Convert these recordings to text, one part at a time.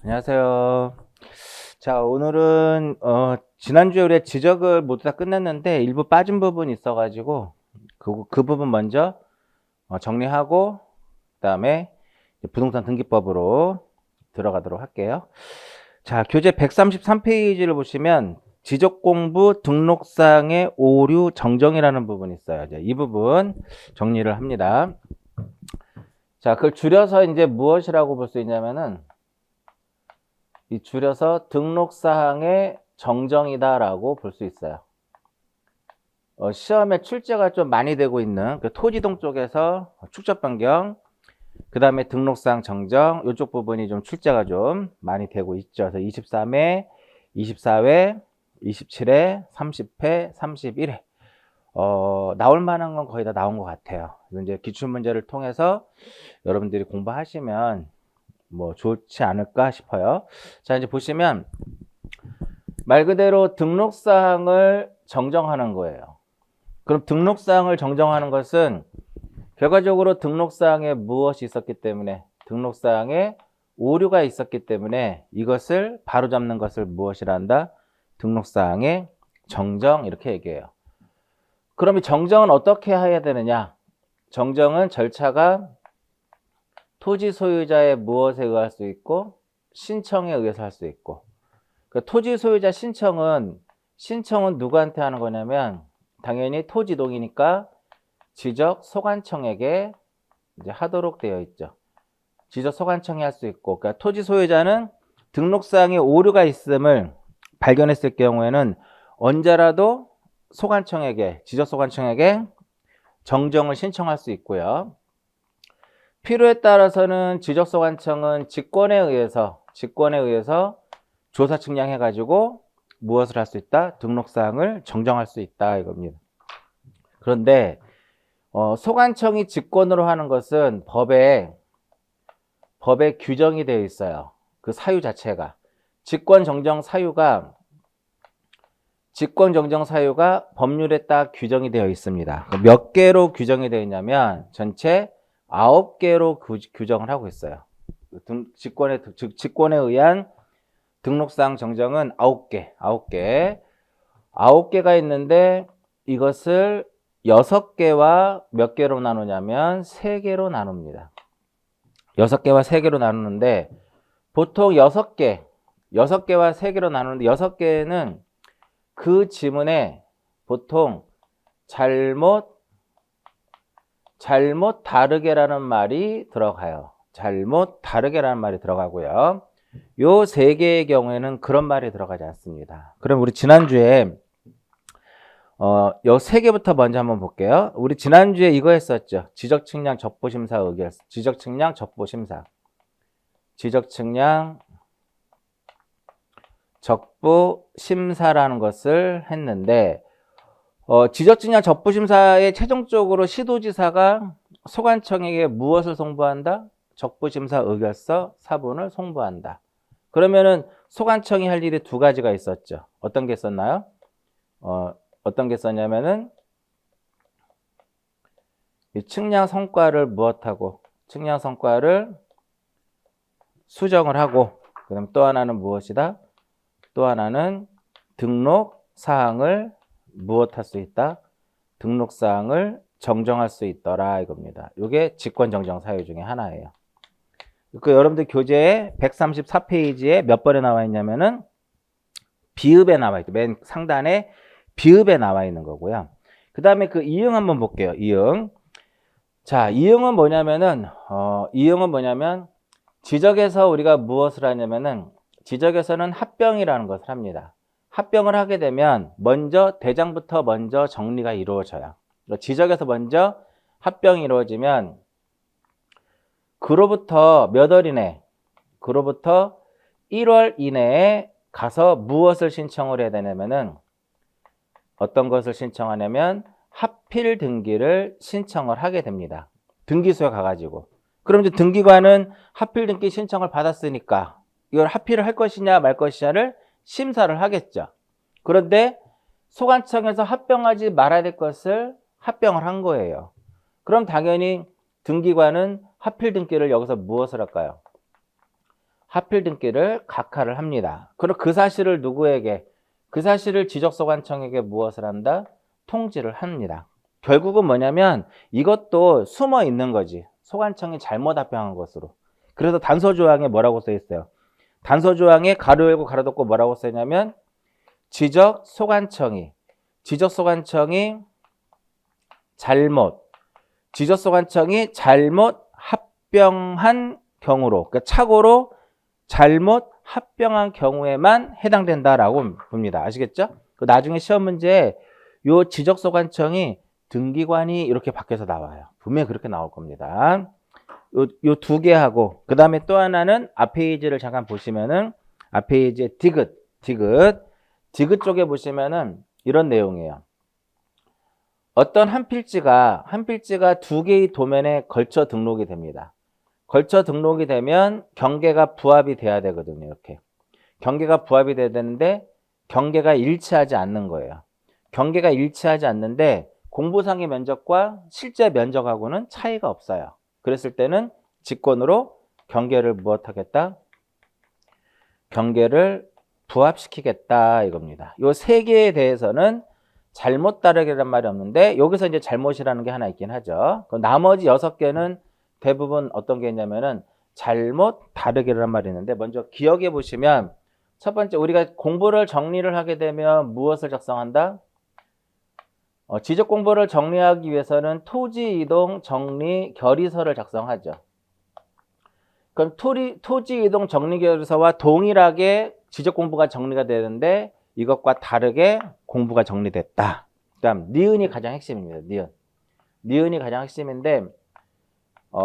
안녕하세요. 자, 오늘은 지난주에 우리가 지적을 모두 다 끝냈는데 일부 빠진 부분이 있어가지고 그 부분 먼저 정리하고 그다음에 부동산 등기법으로 들어가도록 할게요. 자, 교재 133페이지를 보시면 지적공부 등록사항의 오류 정정이라는 부분이 있어요. 이제 이 부분 정리를 합니다. 자, 그걸 줄여서 이제 무엇이라고 볼 수 있냐면은 이 줄여서 등록사항의 정정이다라고 볼 수 있어요. 시험에 출제가 좀 많이 되고 있는 그 토지동 쪽에서 축적 변경, 그 다음에 등록사항 정정, 이쪽 부분이 좀 출제가 좀 많이 되고 있죠. 그래서 23회, 24회, 27회, 30회, 31회. 나올 만한 건 거의 다 나온 것 같아요. 이제 기출문제를 통해서 여러분들이 공부하시면 뭐 좋지 않을까 싶어요. 자, 이제 보시면 말 그대로 등록사항을 정정하는 거예요. 그럼 등록사항을 정정하는 것은 결과적으로 등록사항에 무엇이 있었기 때문에, 등록사항에 오류가 있었기 때문에 이것을 바로잡는 것을 무엇이라 한다? 등록사항의 정정, 이렇게 얘기해요. 그럼 이 정정은 어떻게 해야 되느냐? 정정은 절차가 토지 소유자의 무엇에 의할 수 있고 신청에 의해서 할 수 있고, 그 토지 소유자 신청은 누구한테 하는 거냐면 당연히 토지동이니까 지적 소관청에게 이제 하도록 되어 있죠. 지적 소관청이 할 수 있고, 그러니까 토지 소유자는 등록사항에 오류가 있음을 발견했을 경우에는 언제라도 소관청에게, 지적 소관청에게 정정을 신청할 수 있고요. 필요에 따라서는 지적 소관청은 직권에 의해서 조사 측량해 가지고 무엇을 할 수 있다? 등록사항을 정정할 수 있다, 이겁니다. 그런데 소관청이 직권으로 하는 것은 법에 규정이 되어 있어요. 그 사유 자체가 직권 정정 사유가 법률에 딱 규정이 되어 있습니다. 몇 개로 규정이 되어 있냐면 전체 9개로 규정을 하고 있어요. 직권에 의한 등록사항 정정은 9개가 있는데 이것을 6개와 몇 개로 나누냐면 3개로 나눕니다. 6개와 3개로 나누는데 보통 6개와 3개로 나누는데 6개는 그 지문에 보통 잘못 다르게라는 말이 들어가요. 잘못 다르게라는 말이 들어가고요. 요 3개의 경우에는 그런 말이 들어가지 않습니다. 그럼 우리 지난주에 요 3개부터 먼저 한번 볼게요. 우리 지난주에 이거 했었죠. 지적 측량 적부심사 의결. 지적 측량 적부심사라는 것을 했는데 지적 측량 적부심사에 최종적으로 시도지사가 소관청에게 무엇을 송부한다? 적부심사 의결서 사본을 송부한다. 그러면은 소관청이 할 일이 2가지가 있었죠. 어떤 게 있었나요? 어떤 게 있었냐면은 이 측량 성과를 측량 성과를 수정을 하고, 그다음 또 하나는 무엇이다? 또 하나는 등록 사항을 무엇할 수 있다? 등록 사항을 정정할 수 있더라, 이겁니다. 이게 직권 정정 사유 중에 하나예요. 그 여러분들 교재에 134페이지에 몇 번에 나와 있냐면은 비읍에 나와 있죠. 맨 상단에 비읍에 나와 있는 거고요. 그 다음에 그 이응 한번 볼게요. 이응. 자, 이응은 뭐냐면 지적에서 우리가 무엇을 하냐면은 지적에서는 합병이라는 것을 합니다. 합병을 하게 되면 대장부터 먼저 정리가 이루어져요. 지적에서 먼저 합병이 이루어지면 그로부터 몇 월 이내, 그로부터 1월 이내에 가서 무엇을 신청을 해야 되냐면은 어떤 것을 신청하냐면 하필 등기를 신청을 하게 됩니다. 등기소에 가가지고. 그럼 이제 등기관은 하필 등기 신청을 받았으니까 이걸 하필을 할 것이냐 말 것이냐를 심사를 하겠죠. 그런데 소관청에서 합병하지 말아야 될 것을 합병을 한 거예요. 그럼 당연히 등기관은 하필 등기를 여기서 무엇을 할까요? 하필 등기를 각하를 합니다. 그럼 그 사실을 누구에게? 그 사실을 지적소관청에게 무엇을 한다? 통지를 합니다. 결국은 뭐냐면 이것도 숨어 있는 거지. 소관청이 잘못 합병한 것으로. 그래서 단서조항에 뭐라고 써 있어요? 단서조항에 가로 열고 가로 닫고 뭐라고 써있냐면 지적소관청이 잘못 합병한 경우로, 그러니까 착오로 잘못 합병한 경우에만 해당된다라고 봅니다. 아시겠죠? 나중에 시험 문제에 요 지적소관청이 등기관이 이렇게 바뀌어서 나와요. 분명히 그렇게 나올 겁니다. 요 두 개 하고, 그 다음에 또 하나는 앞 페이지를 잠깐 보시면은, 앞 페이지에 디귿 쪽에 보시면은 이런 내용이에요. 어떤 한 필지가 두 개의 도면에 걸쳐 등록이 됩니다. 걸쳐 등록이 되면 경계가 부합이 돼야 되거든요. 이렇게. 경계가 부합이 돼야 되는데 경계가 일치하지 않는 거예요. 경계가 일치하지 않는데 공부상의 면적과 실제 면적하고는 차이가 없어요. 그랬을 때는 직권으로 경계를 무엇하겠다? 경계를 부합시키겠다 이겁니다. 요 세 개에 대해서는 잘못 다르게란 말이 없는데 여기서 이제 잘못이라는 게 하나 있긴 하죠. 나머지 6개는 대부분 어떤 게 있냐면은 잘못 다르게란 말이 있는데 먼저 기억해 보시면 첫 번째 우리가 공부를 정리를 하게 되면 무엇을 작성한다? 지적 공부를 정리하기 위해서는 토지 이동 정리 결의서를 작성하죠. 그럼 토지 이동 정리 결의서와 동일하게 지적 공부가 정리가 되는데 이것과 다르게 공부가 정리됐다. 그다음 니은이 가장 핵심입니다. 니은이 가장 핵심인데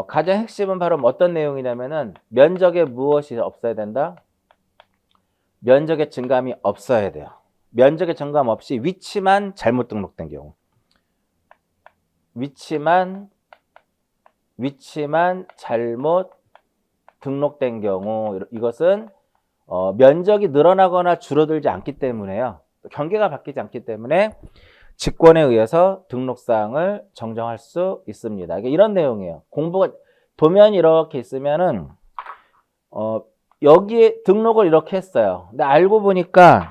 가장 핵심은 바로 어떤 내용이냐면은 면적에 무엇이 없어야 된다? 면적의 증감이 없어야 돼요. 면적의 증감 없이 위치만 잘못 등록된 경우. 위치만 잘못 등록된 경우 이것은 면적이 늘어나거나 줄어들지 않기 때문에요. 경계가 바뀌지 않기 때문에 직권에 의해서 등록사항을 정정할 수 있습니다. 이런 내용이에요. 공부가 도면이 이렇게 있으면은 여기에 등록을 이렇게 했어요. 근데 알고 보니까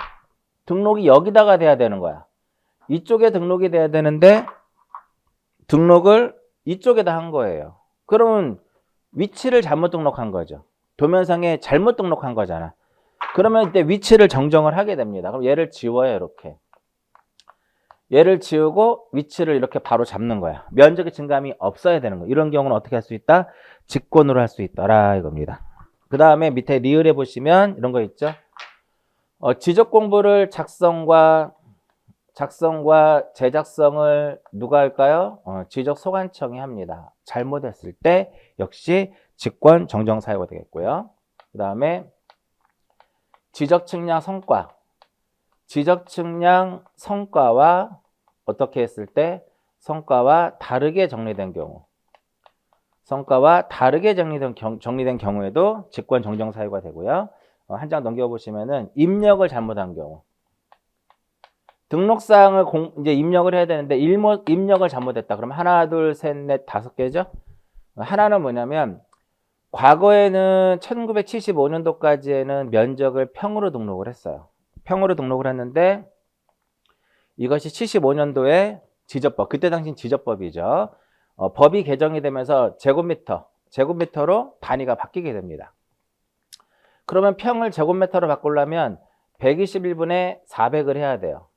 등록이 여기다가 돼야 되는 거야. 이쪽에 등록이 돼야 되는데 등록을 이쪽에다 한 거예요. 그러면 위치를 잘못 등록한 거죠. 도면상에 잘못 등록한 거잖아. 그러면 이때 위치를 정정을 하게 됩니다. 그럼 얘를 지워요. 이렇게. 얘를 지우고 위치를 이렇게 바로 잡는 거야. 면적의 증감이 없어야 되는 거야. 이런 경우는 어떻게 할 수 있다? 직권으로 할 수 있더라 이겁니다. 그 다음에 밑에 리을에 보시면 이런 거 있죠. 지적 공부를 작성과 제작성을 누가 할까요? 지적 소관청이 합니다. 잘못했을 때 역시 직권 정정 사유가 되겠고요. 그 다음에 지적 측량 성과와 어떻게 했을 때 성과와 다르게 정리된 경우, 정리된 경우에도 직권 정정 사유가 되고요. 한 장 넘겨보시면은 입력을 잘못한 경우. 등록사항을 이제 입력을 해야 되는데 입력을 잘못했다. 그럼 하나, 둘, 셋, 넷, 5개죠? 하나는 뭐냐면 과거에는 1975년도까지에는 면적을 평으로 등록을 했어요. 평으로 등록을 했는데 이것이 75년도에 지적법, 그때 당시 지적법이죠. 법이 개정이 되면서 제곱미터로 단위가 바뀌게 됩니다. 그러면 평을 제곱미터로 바꾸려면 121분의 400을 해야 돼요.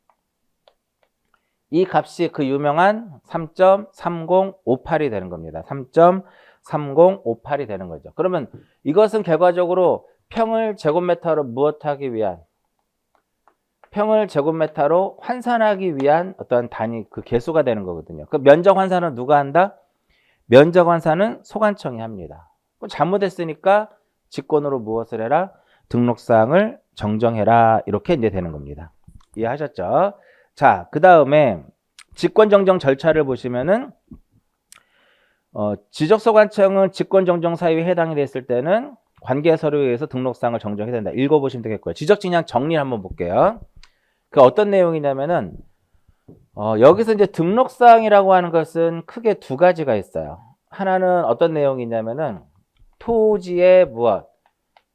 이 값이 그 유명한 3.3058이 되는 겁니다. 3.3058이 되는 거죠. 그러면 이것은 결과적으로 평을 제곱미터로 환산하기 위한 어떤 단위, 그 개수가 되는 거거든요. 그 면적 환산은 누가 한다? 면적 환산은 소관청이 합니다. 잘못했으니까 직권으로 무엇을 해라? 등록사항을 정정해라. 이렇게 이제 되는 겁니다. 이해하셨죠? 자, 그 다음에 직권 정정 절차를 보시면은 지적소관청은 직권 정정 사유에 해당이 됐을 때는 관계 서류에 의해서 등록사항을 정정해야 된다. 읽어보시면 되겠고요. 지적측량 정리를 한번 볼게요. 그 어떤 내용이냐면은 여기서 이제 등록사항이라고 하는 것은 크게 두 가지가 있어요. 하나는 어떤 내용이냐면은 토지의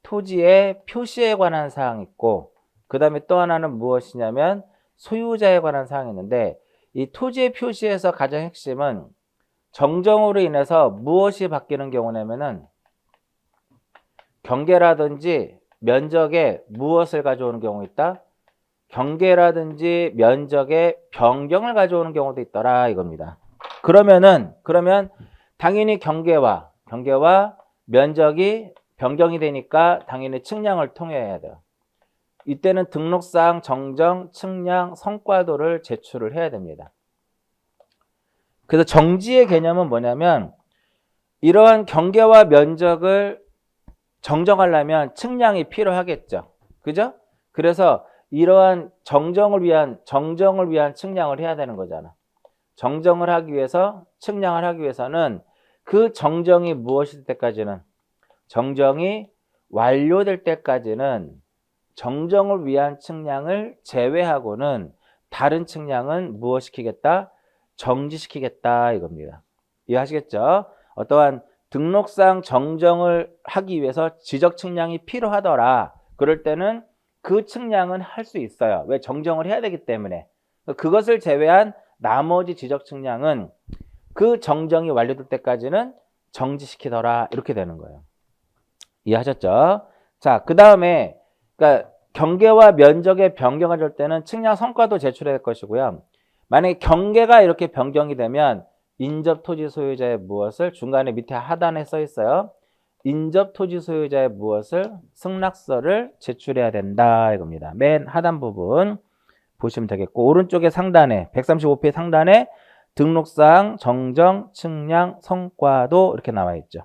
토지의 표시에 관한 사항이 있고, 그 다음에 또 하나는 무엇이냐면 소유자에 관한 사항이 있는데, 이 토지의 표시에서 가장 핵심은 정정으로 인해서 무엇이 바뀌는 경우냐면은 경계라든지 면적에 무엇을 가져오는 경우 있다? 경계라든지 면적의 변경을 가져오는 경우도 있더라 이겁니다. 그러면 당연히 경계와 면적이 변경이 되니까 당연히 측량을 통해야 돼요. 이때는 등록사항 정정, 측량, 성과도를 제출을 해야 됩니다. 그래서 정지의 개념은 뭐냐면 이러한 경계와 면적을 정정하려면 측량이 필요하겠죠. 그죠? 그래서 이러한 정정을 위한 측량을 해야 되는 거잖아. 정정을 하기 위해서, 측량을 하기 위해서는 그 정정이 무엇이 될 때까지는, 정정이 완료될 때까지는 정정을 위한 측량을 제외하고는 다른 측량은 무엇시키겠다? 정지시키겠다 이겁니다. 이해하시겠죠? 어떠한 등록상 정정을 하기 위해서 지적 측량이 필요하더라. 그럴 때는 그 측량은 할 수 있어요. 왜? 정정을 해야 되기 때문에. 그것을 제외한 나머지 지적 측량은 그 정정이 완료될 때까지는 정지시키더라. 이렇게 되는 거예요. 이해하셨죠? 자, 그 다음에 그러니까 경계와 면적의 변경을 줄 때는 측량 성과도 제출해야 될 것이고요. 만약에 경계가 이렇게 변경이 되면 인접 토지 소유자의 무엇을, 중간에 밑에 하단에 써 있어요. 인접 토지 소유자의 무엇을, 승낙서를 제출해야 된다 이겁니다. 맨 하단 부분 보시면 되겠고, 오른쪽에 상단에 135페이지 상단에 등록사항 정정, 측량, 성과도 이렇게 나와 있죠.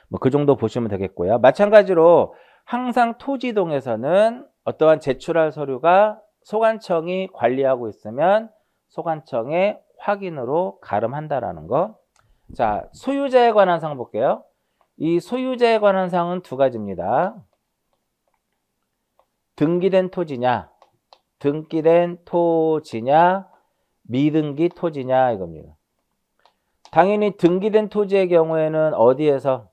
뭐 그 정도 보시면 되겠고요. 마찬가지로 항상 토지동에서는 어떠한 제출할 서류가 소관청이 관리하고 있으면 소관청에 확인으로 가름한다라는 거. 자, 소유자에 관한 사항 볼게요. 이 소유자에 관한 사항은 두 가지입니다. 등기된 토지냐, 미등기 토지냐 이겁니다. 당연히 등기된 토지의 경우에는 어디에서?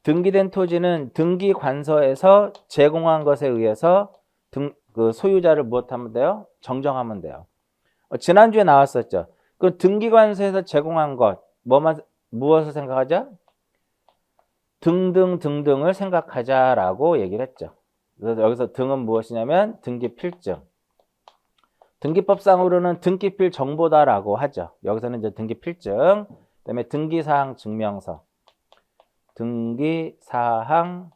등기된 토지는 등기관서에서 제공한 것에 의해서 그 소유자를 무엇하면 돼요? 정정하면 돼요. 지난주에 나왔었죠. 그 등기관서에서 제공한 것, 무엇을 생각하자? 등등을 생각하자라고 얘기를 했죠. 그래서 여기서 등은 무엇이냐면 등기필증. 등기법상으로는 등기필 정보다라고 하죠. 여기서는 이제 등기필증, 그다음에 등기사항 증명서. 등기사항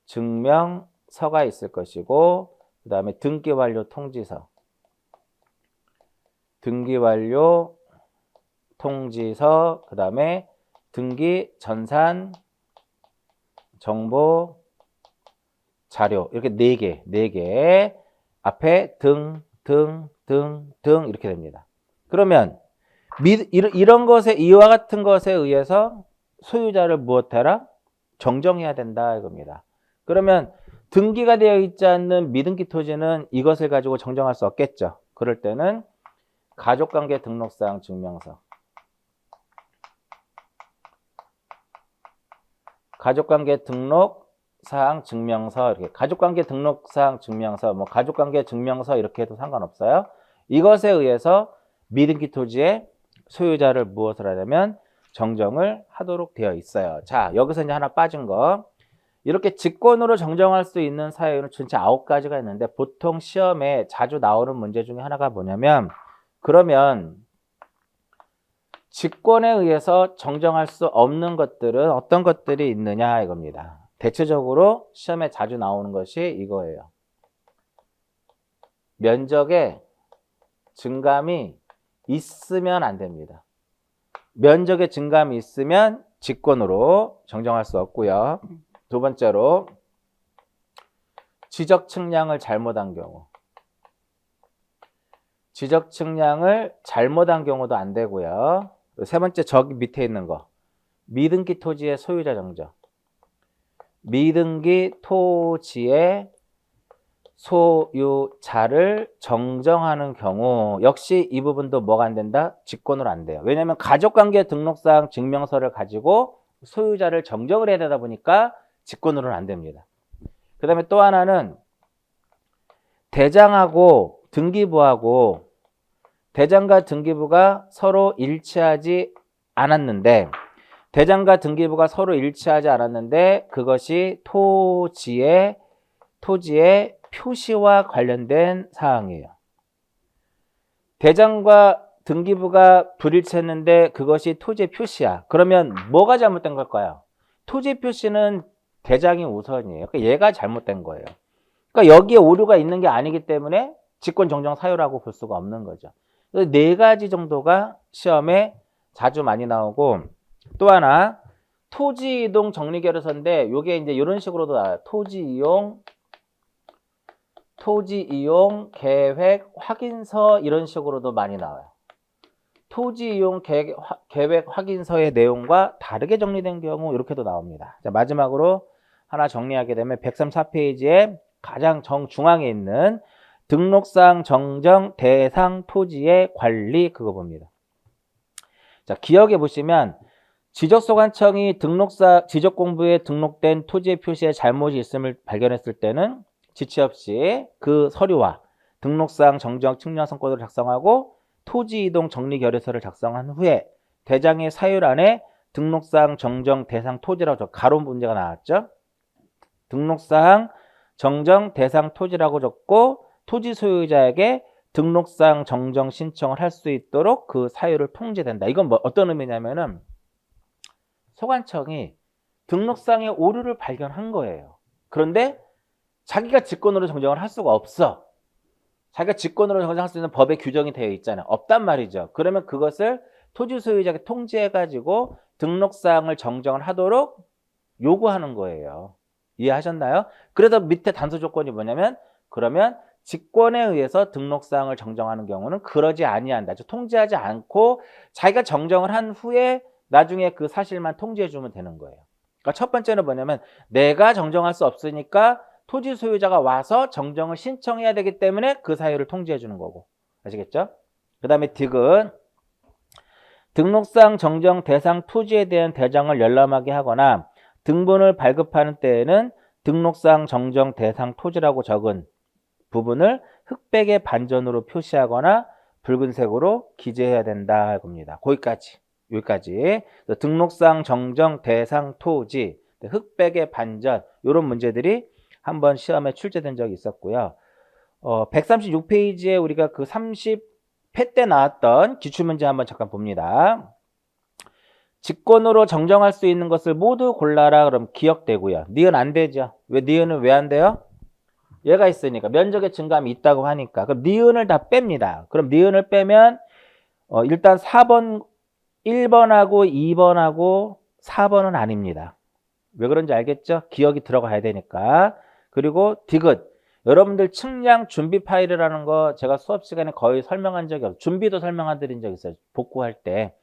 증명서가 있을 것이고, 그 다음에 등기완료 통지서, 그 다음에 등기 전산 정보 자료, 이렇게 네 개 앞에 등 이렇게 됩니다. 그러면 이런 것에, 이와 같은 것에 의해서 소유자를 무엇해라? 정정해야 된다 이겁니다. 그러면 등기가 되어 있지 않는 미등기 토지는 이것을 가지고 정정할 수 없겠죠. 그럴 때는 가족관계 등록사항 증명서, 가족관계 등록사항 증명서, 이렇게 가족관계 등록사항 증명서, 뭐 가족관계 증명서 이렇게 해도 상관없어요. 이것에 의해서 미등기 토지의 소유자를 무엇을 하냐면 정정을 하도록 되어 있어요. 자, 여기서 이제 하나 빠진 거. 이렇게 직권으로 정정할 수 있는 사유는 전체 9가지가 있는데, 보통 시험에 자주 나오는 문제 중에 하나가 뭐냐면, 그러면 직권에 의해서 정정할 수 없는 것들은 어떤 것들이 있느냐 이겁니다. 대체적으로 시험에 자주 나오는 것이 이거예요. 면적의 증감이 있으면 안 됩니다. 면적의 증감이 있으면 직권으로 정정할 수 없고요. 두 번째로 지적 측량을 잘못한 경우. 지적 측량을 잘못한 경우도 안 되고요. 세 번째, 저기 밑에 있는 거. 미등기 토지의 소유자 정정. 미등기 토지의 소유자를 정정하는 경우 역시 이 부분도 뭐가 안 된다? 직권으로 안 돼요. 왜냐하면 가족관계 등록사항 증명서를 가지고 소유자를 정정을 해야 되다 보니까 직권으로는 안 됩니다. 그 다음에 또 하나는 대장하고 등기부하고 대장과 등기부가 서로 일치하지 않았는데 대장과 등기부가 서로 일치하지 않았는데 그것이 토지의 표시와 관련된 사항이에요. 대장과 등기부가 불일치했는데 그것이 토지의 표시야. 그러면 뭐가 잘못된 걸까요? 토지 표시는 대장이 우선이에요. 그러니까 얘가 잘못된 거예요. 그러니까 여기에 오류가 있는 게 아니기 때문에 직권 정정 사유라고 볼 수가 없는 거죠. 네 가지 정도가 시험에 자주 많이 나오고 또 하나 토지 이동 정리 결의서인데 요게 이제 이런 식으로도 나와요. 토지 이용 계획 확인서 이런 식으로도 많이 나와요. 토지 이용 계획 확인서의 내용과 다르게 정리된 경우 이렇게도 나옵니다. 자, 마지막으로 하나 정리하게 되면 134페이지에 가장 정중앙에 있는 등록상 정정 대상 토지의 관리 그거 봅니다. 자, 기억해 보시면 지적소관청이 지적공부에 등록된 토지의 표시에 잘못이 있음을 발견했을 때는 지체 없이 그 서류와 등록상 정정 측량 선고를 작성하고 토지 이동 정리 결의서를 작성한 후에 대장의 사유란에 등록상 정정 대상 토지라고 가로 문제가 나왔죠. 등록상 정정 대상 토지라고 적고 토지 소유자에게 등록상 정정 신청을 할 수 있도록 그 사유를 통지된다. 이건 뭐 어떤 의미냐면은 소관청이 등록상의 오류를 발견한 거예요. 그런데 자기가 직권으로 정정을 할 수가 없어. 자기가 직권으로 정정할 수 있는 법에 규정이 되어 있잖아요. 없단 말이죠. 그러면 그것을 토지 소유자에게 통지해가지고 등록사항을 정정을 하도록 요구하는 거예요. 이해하셨나요? 그래서 밑에 단서 조건이 뭐냐면 그러면 직권에 의해서 등록사항을 정정하는 경우는 그러지 아니한다. 통지하지 않고 자기가 정정을 한 후에 나중에 그 사실만 통지해 주면 되는 거예요. 그러니까 첫 번째는 뭐냐면 내가 정정할 수 없으니까 토지 소유자가 와서 정정을 신청해야 되기 때문에 그 사유를 통지해 주는 거고. 아시겠죠? 그 다음에 딕은 등록상 정정 대상 토지에 대한 대장을 열람하게 하거나 등본을 발급하는 때에는 등록상 정정 대상 토지라고 적은 부분을 흑백의 반전으로 표시하거나 붉은색으로 기재해야 된다 겁니다. 여기까지. 등록상 정정 대상 토지, 흑백의 반전 이런 문제들이 한번 시험에 출제된 적이 있었고요. 136페이지에 우리가 그 30회 때 나왔던 기출문제 한번 잠깐 봅니다. 직권으로 정정할 수 있는 것을 모두 골라라. 그럼 기억되고요. 니은 안 되죠. 왜 니은은 왜 안 돼요? 얘가 있으니까 면적의 증감이 있다고 하니까. 그럼 니은을 다 뺍니다. 그럼 니은을 빼면 일단 4번 1번하고 2번하고 4번은 아닙니다. 왜 그런지 알겠죠? 기억이 들어가야 되니까. 그리고 디귿. 여러분들 측량 준비 파일이라는 거 제가 수업 시간에 거의 설명한 적이 없어요. 준비도 설명해 드린 적이 있어요. 복구할 때.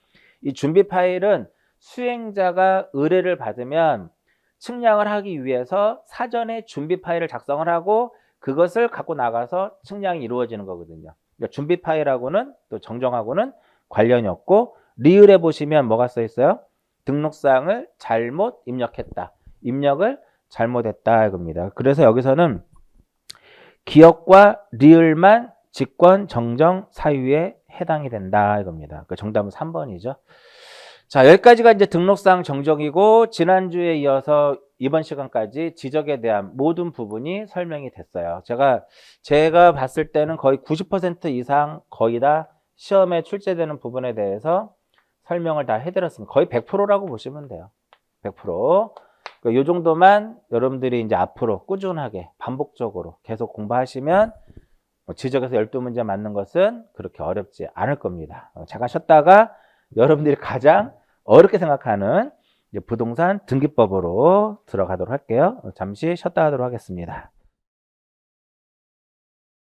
이 준비 파일은 수행자가 의뢰를 받으면 측량을 하기 위해서 사전에 준비 파일을 작성을 하고 그것을 갖고 나가서 측량이 이루어지는 거거든요. 그러니까 준비 파일하고는 또 정정하고는 관련이 없고 리을에 보시면 뭐가 써 있어요? 등록사항을 잘못 입력했다. 입력을 잘못했다 이겁니다. 그래서 여기서는 기억과 리을만 직권 정정 사유에 해당이 된다 이겁니다. 그 정답은 3번이죠. 자, 여기까지가 이제 등록사항 정정이고 지난주에 이어서 이번 시간까지 지적에 대한 모든 부분이 설명이 됐어요. 제가 봤을 때는 거의 90% 이상 거의 다 시험에 출제되는 부분에 대해서 설명을 다 해드렸습니다. 거의 100%라고 보시면 돼요. 100%. 이 정도만 여러분들이 이제 앞으로 꾸준하게 반복적으로 계속 공부하시면 지적에서 12문제 맞는 것은 그렇게 어렵지 않을 겁니다. 잠깐 쉬었다가 여러분들이 가장 어렵게 생각하는 이제 부동산 등기법으로 들어가도록 할게요. 잠시 쉬었다 하도록 하겠습니다.